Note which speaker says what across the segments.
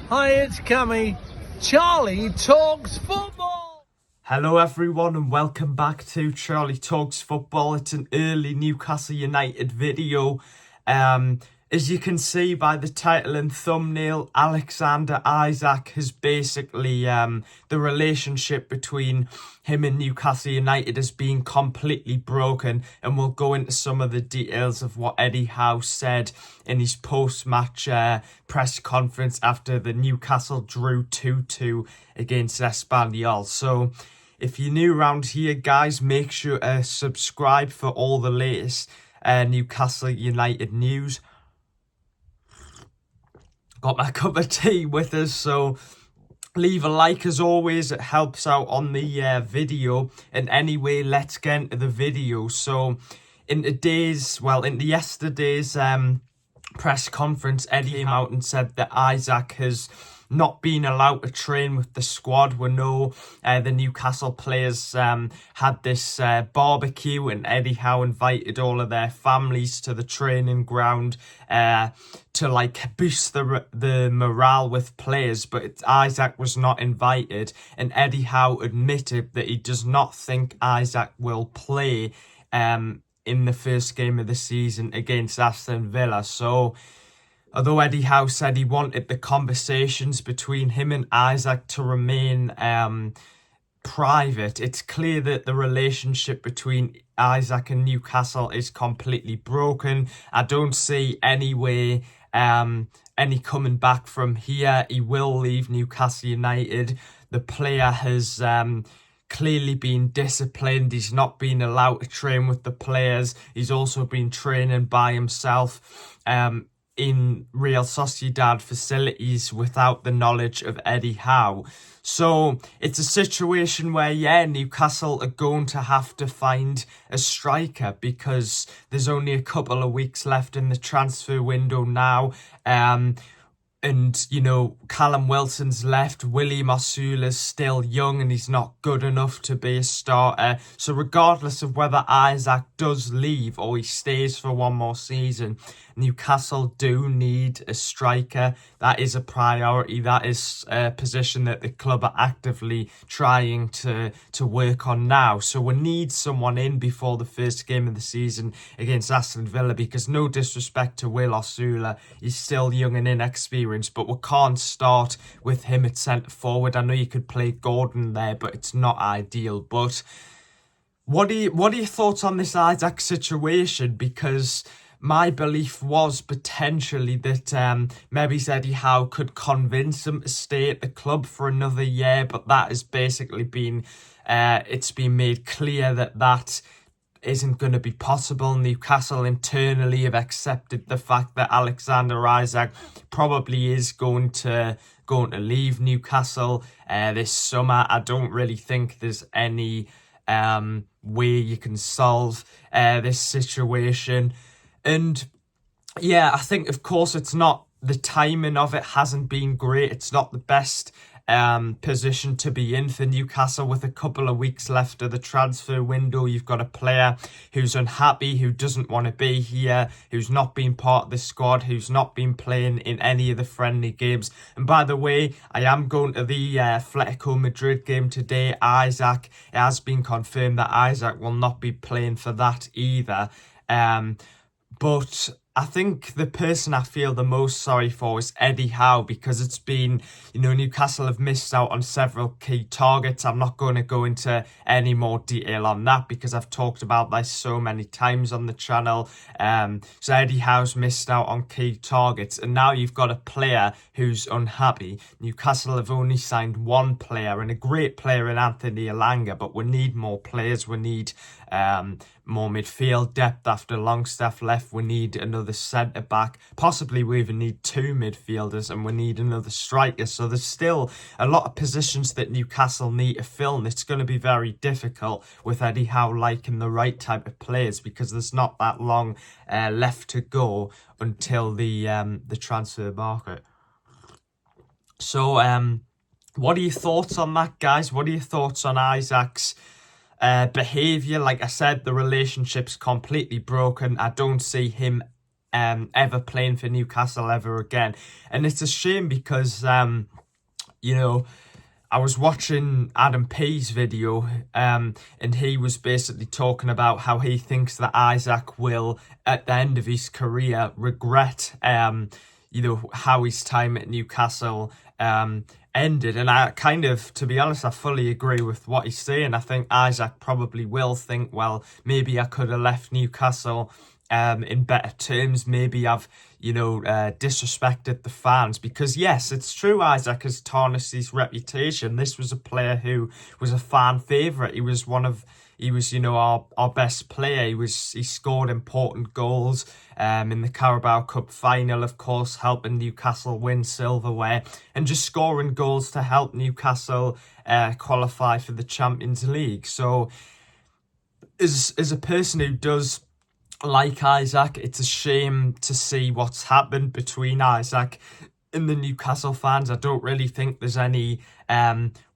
Speaker 1: Hi, it's Cammy. Charlie Talks Football.
Speaker 2: Hello everyone and welcome back to Charlie Talks Football. It's an early Newcastle United video. As you can see by the title and thumbnail, Alexander Isak has basically, the relationship between him and Newcastle United has been completely broken, and we'll go into some of the details of what Eddie Howe said in his post-match press conference after the Newcastle drew 2-2 against Espanyol. So if you're new around here, guys, make sure to subscribe for all the latest Newcastle United news. Got my cup of tea with us, so leave a like as always. It helps out on the video. And anyway, let's get into the video. So in yesterday's press conference, Eddie came out and said that Isak has not been allowed to train with the squad. We know the Newcastle players had this barbecue, and Eddie Howe invited all of their families to the training ground to like boost the morale with players, but Isak was not invited, and Eddie Howe admitted that he does not think Isak will play in the first game of the season against Aston Villa. So although Eddie Howe said he wanted the conversations between him and Isak to remain private, it's clear that the relationship between Isak and Newcastle is completely broken. I don't see any way any coming back from here. He will leave Newcastle United. The player has clearly been disciplined. He's not been allowed to train with the players. He's also been training by himself in Real Sociedad facilities without the knowledge of Eddie Howe. So it's a situation where, yeah, Newcastle are going to have to find a striker because there's only a couple of weeks left in the transfer window now. And, you know, Callum Wilson's left. William Osula's still young and he's not good enough to be a starter. So regardless of whether Isak does leave or he stays for one more season, Newcastle do need a striker. That is a priority. That is a position that the club are actively trying to work on now. So we need someone in before the first game of the season against Aston Villa, because no disrespect to Will Osula, he's still young and inexperienced, but we can't start with him at centre forward. I know you could play Gordon there, but it's not ideal. But what are your thoughts on this Isak situation? Because my belief was potentially that maybe Eddie Howe could convince him to stay at the club for another year, but that has basically been, it's been made clear that that isn't going to be possible. Newcastle internally have accepted the fact that Alexander Isak probably is going to leave Newcastle this summer. I don't really think there's any way you can solve this situation. And yeah, I think, of course, it's not, the timing of it hasn't been great. It's not the best position to be in for Newcastle with a couple of weeks left of the transfer window. You've got a player who's unhappy, who doesn't want to be here, who's not been part of the squad, who's not been playing in any of the friendly games. And by the way, I am going to the Atletico Madrid game today. It has been confirmed that Isak will not be playing for that either. But I think the person I feel the most sorry for is Eddie Howe, because it's been, you know, Newcastle have missed out on several key targets. I'm not going to go into any more detail on that because I've talked about this so many times on the channel. So Eddie Howe's missed out on key targets, and now you've got a player who's unhappy. Newcastle have only signed one player, and a great player in Anthony Elanga, but we need more players. We need more midfield depth after Longstaff left. We need another centre-back. Possibly we even need two midfielders, and we need another striker. So there's still a lot of positions that Newcastle need to fill, and it's going to be very difficult with Eddie Howe liking the right type of players, because there's not that long left to go until the transfer market. So what are your thoughts on that, guys? What are your thoughts on Isak's behaviour? Like I said, the relationship's completely broken. I don't see him ever playing for Newcastle ever again. And it's a shame because, you know, I was watching Adam P's video, and he was basically talking about how he thinks that Isak will, at the end of his career, regret, you know, how his time at Newcastle ended. And I kind of, to be honest, I fully agree with what he's saying. I think Isak probably will think, well, maybe I could have left Newcastle in better terms. Maybe I've, you know, disrespected the fans, because yes, it's true, Isak has tarnished his reputation. This was a player who was a fan favourite. He was, you know, our best player. He scored important goals in the Carabao Cup final, of course, helping Newcastle win silverware, and just scoring goals to help Newcastle qualify for the Champions League. So as a person who does like Isak, it's a shame to see what's happened between Isak and the Newcastle fans. I don't really think there's any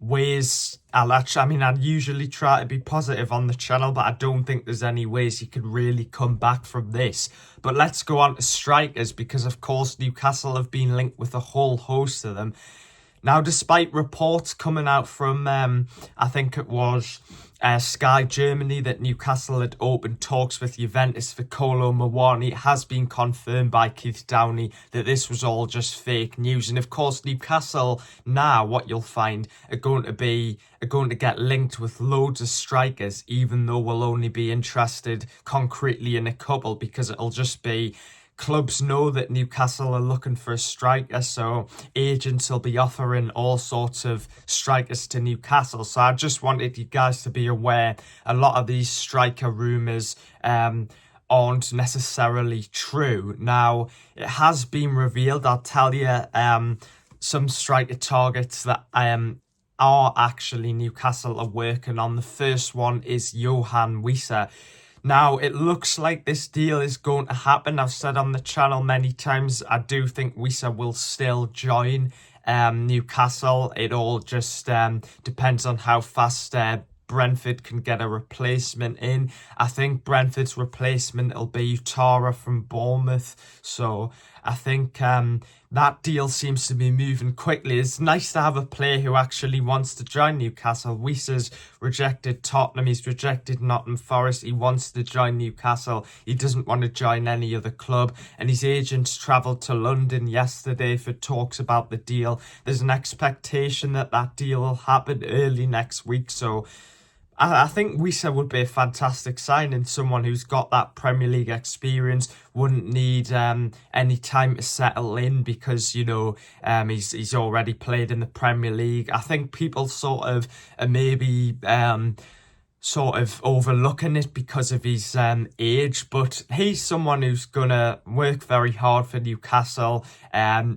Speaker 2: ways. I usually try to be positive on the channel, but I don't think there's any ways you could really come back from this. But let's go on to strikers, because of course Newcastle have been linked with a whole host of them. Now, despite reports coming out from, I think it was Sky Germany, that Newcastle had opened talks with Juventus for Kolo Muani, it has been confirmed by Keith Downey that this was all just fake news. And of course, Newcastle now, what you'll find, are going to get linked with loads of strikers, even though we'll only be interested concretely in a couple, because it'll just be clubs know that Newcastle are looking for a striker, so agents will be offering all sorts of strikers to Newcastle. So I just wanted you guys to be aware a lot of these striker rumours aren't necessarily true. Now, it has been revealed, I'll tell you, some striker targets that are actually Newcastle are working on. The first one is Yoane Wissa. Now, it looks like this deal is going to happen. I've said on the channel many times, I do think Wissa will still join Newcastle. It all just depends on how fast Brentford can get a replacement in. I think Brentford's replacement will be Tara from Bournemouth. So I think that deal seems to be moving quickly. It's nice to have a player who actually wants to join Newcastle. Wissa's rejected Tottenham. He's rejected Nottingham Forest. He wants to join Newcastle. He doesn't want to join any other club. And his agents travelled to London yesterday for talks about the deal. There's an expectation that that deal will happen early next week. So I think Wissa would be a fantastic signing. Someone who's got that Premier League experience, wouldn't need any time to settle in, because, you know, he's already played in the Premier League. I think people sort of maybe overlooking it because of his age, but he's someone who's gonna work very hard for Newcastle.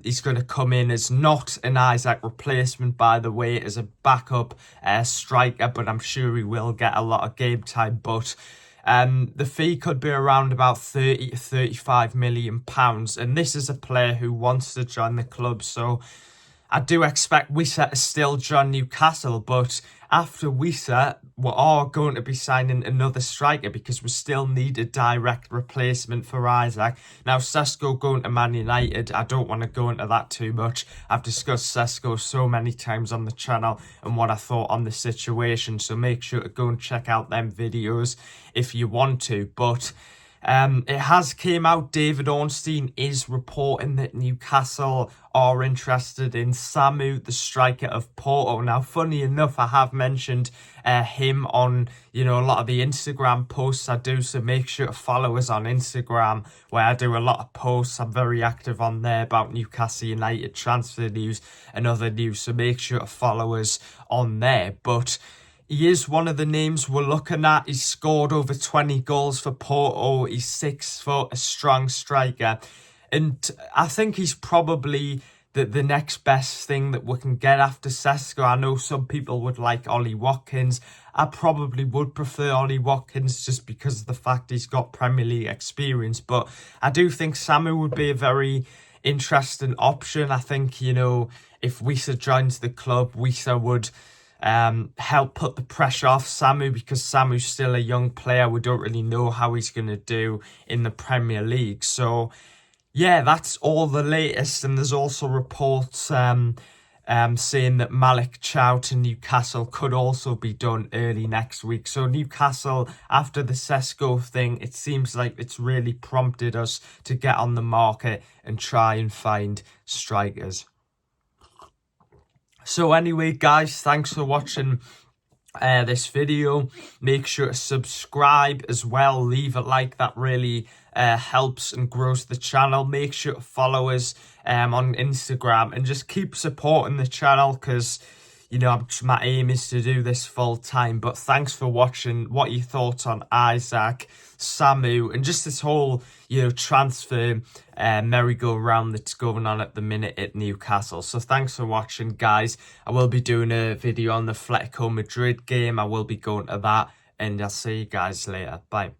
Speaker 2: He's gonna come in as not an Isak replacement, by the way, as a backup striker, but I'm sure he will get a lot of game time. But the fee could be around about 30 to 35 million pounds, and this is a player who wants to join the club, so I do expect Wissa to still join Newcastle. But after Wissa, we are going to be signing another striker, because we still need a direct replacement for Isak. Now, Sesko going to Man United, I don't want to go into that too much. I've discussed Sesko so many times on the channel and what I thought on the situation, so make sure to go and check out them videos if you want to. But it has came out, David Ornstein is reporting that Newcastle are interested in Samu, the striker of Porto. Now, funny enough, I have mentioned him on, you know, a lot of the Instagram posts I do, so make sure to follow us on Instagram, where I do a lot of posts. I'm very active on there about Newcastle United transfer news and other news, so make sure to follow us on there. But he is one of the names we're looking at. He's scored over 20 goals for Porto. He's 6 foot, a strong striker. And I think he's probably the next best thing that we can get after Sesko. I know some people would like Ollie Watkins. I probably would prefer Ollie Watkins just because of the fact he's got Premier League experience. But I do think Samu would be a very interesting option. I think, you know, if Wissa joins the club, Wissa would help put the pressure off Samu, because Samu's still a young player. We don't really know how he's going to do in the Premier League. So yeah, that's all the latest. And there's also reports saying that Malik Chow to Newcastle could also be done early next week. So Newcastle, after the Sesko thing, it seems like it's really prompted us to get on the market and try and find strikers. So anyway, guys, thanks for watching this video. Make sure to subscribe as well. Leave a like, that really helps and grows the channel. Make sure to follow us on Instagram, and just keep supporting the channel, because you know, my aim is to do this full time. But thanks for watching. What are your thoughts on Isaac, Samu, and just this whole, you know, transfer merry-go-round that's going on at the minute at Newcastle? So thanks for watching, guys. I will be doing a video on the Atletico Madrid game. I will be going to that, and I'll see you guys later. Bye.